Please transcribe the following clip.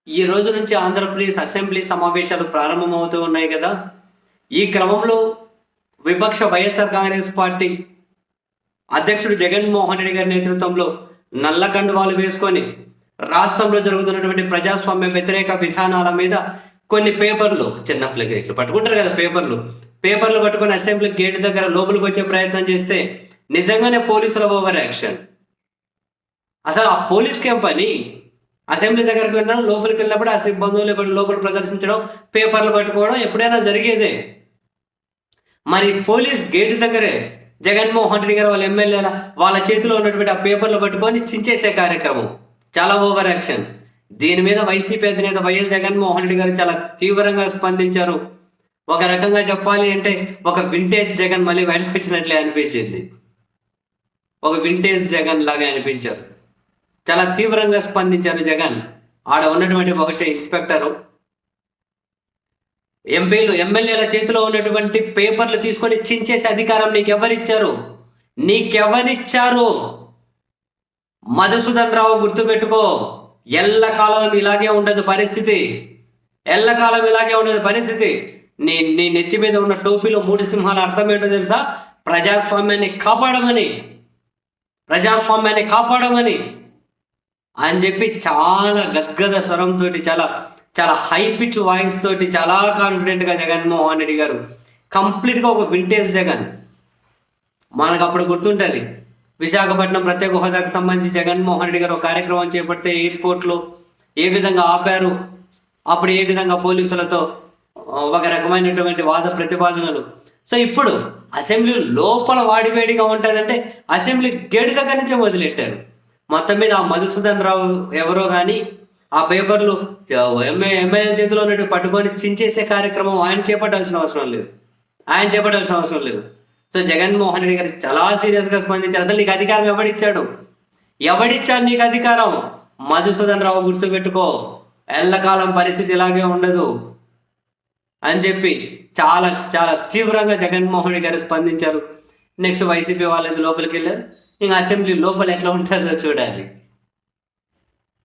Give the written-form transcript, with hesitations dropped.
ఈ రోజు నుంచి ఆంధ్రప్రదేశ్ అసెంబ్లీ సమావేశాలు ప్రారంభమవుతూ ఉన్నాయి కదా. ఈ క్రమంలో విపక్ష వైఎస్ఆర్ కాంగ్రెస్ పార్టీ అధ్యక్షుడు జగన్మోహన్ రెడ్డి గారి నేతృత్వంలో నల్ల కండువాలు వేసుకొని రాష్ట్రంలో జరుగుతున్నటువంటి ప్రజాస్వామ్య వ్యతిరేక విధానాల మీద కొన్ని పేపర్లు, చిన్న ఫ్లెక్స్లు పట్టుకుంటారు కదా, పేపర్లు పట్టుకొని అసెంబ్లీ గేట్ దగ్గర లోపలికి వచ్చే ప్రయత్నం చేస్తే నిజంగానే పోలీసుల ఓవర్ యాక్షన్. అసలు ఆ పోలీస్కి ఏం పని? అసెంబ్లీ దగ్గరకు వెళ్ళడం, లోపలికి వెళ్ళినప్పుడు ఆ సిబ్బందులు లోపల ప్రదర్శించడం, పేపర్లు పట్టుకోవడం ఎప్పుడైనా జరిగేదే. మరి పోలీస్ గేట్ దగ్గరే జగన్మోహన్ రెడ్డి గారు వాళ్ళ ఎమ్మెల్యేల వాళ్ళ చేతిలో ఉన్నటువంటి ఆ పేపర్లు పట్టుకొని చించేసే కార్యక్రమం, చాలా ఓవర్ యాక్షన్. దీని మీద వైసీపీ అధినేత వైఎస్ జగన్మోహన్ రెడ్డి గారు చాలా తీవ్రంగా స్పందించారు. ఒక రకంగా చెప్పాలి అంటే ఒక వింటేజ్ జగన్ మళ్ళీ బయటకు వచ్చినట్లే అనిపించింది. ఒక వింటేజ్ జగన్ లాగా అనిపించారు. చాలా తీవ్రంగా స్పందించారు జగన్. ఆడ ఉన్నటువంటి బహుశా ఇన్స్పెక్టరు ఎమ్మెల్యేల చేతిలో ఉన్నటువంటి పేపర్లు తీసుకొని చించేసే అధికారం నీకెవరిచ్చారు? మధుసూదన్ రావు గుర్తుపెట్టుకో, ఎల్లకాలం ఇలాగే ఉండదు పరిస్థితి. నీ నీ నెత్తి మీద ఉన్న టోపీలో 3 సింహాల అర్థం ఏంటో తెలుసా? ప్రజాస్వామ్యాన్ని కాపాడమని అని చెప్పి చాలా గద్గద స్వరంతో, చాలా హై పిచ్ వాయిస్ తోటి, చాలా కాన్ఫిడెంట్గా జగన్మోహన్ రెడ్డి గారు కంప్లీట్గా ఒక వింటేజ్ జగన్. మనకు అప్పుడు గుర్తుంటుంది, విశాఖపట్నం ప్రత్యేక హోదాకు సంబంధించి జగన్మోహన్ రెడ్డి గారు ఒక కార్యక్రమం చేపడితే ఎయిర్పోర్ట్లో ఏ విధంగా ఆపారు, అప్పుడు ఏ విధంగా పోలీసులతో ఒక రకమైనటువంటి వాద ప్రతిపాదనలు. సో ఇప్పుడు అసెంబ్లీ లోపల వాడివేడిగా ఉంటుందంటే అసెంబ్లీ గేటు దగ్గర నుంచే మొదలెట్టారు. మొత్తం మీద ఆ మధుసూదన్ రావు ఎవరో కానీ ఆ పేపర్లు ఎమ్మెల్యే చేతిలో ఉన్నట్టు పట్టుకొని చించేసే కార్యక్రమం ఆయన చేపట్టాల్సిన అవసరం లేదు. సో జగన్మోహన్ రెడ్డి గారు చాలా సీరియస్గా స్పందించారు. అసలు నీకు అధికారం ఎవడిచ్చాడు నీకు అధికారం? మధుసూదన్ రావు గుర్తుపెట్టుకో, ఎల్లకాలం పరిస్థితి ఇలాగే ఉండదు అని చెప్పి చాలా చాలా తీవ్రంగా జగన్మోహన్ రెడ్డి గారు స్పందించారు. నెక్స్ట్ వైసీపీ వాళ్ళది లోపలికి వెళ్ళారు. ఇంకా అసెంబ్లీ లోపల ఎట్లా ఉంటుందో చూడాలి.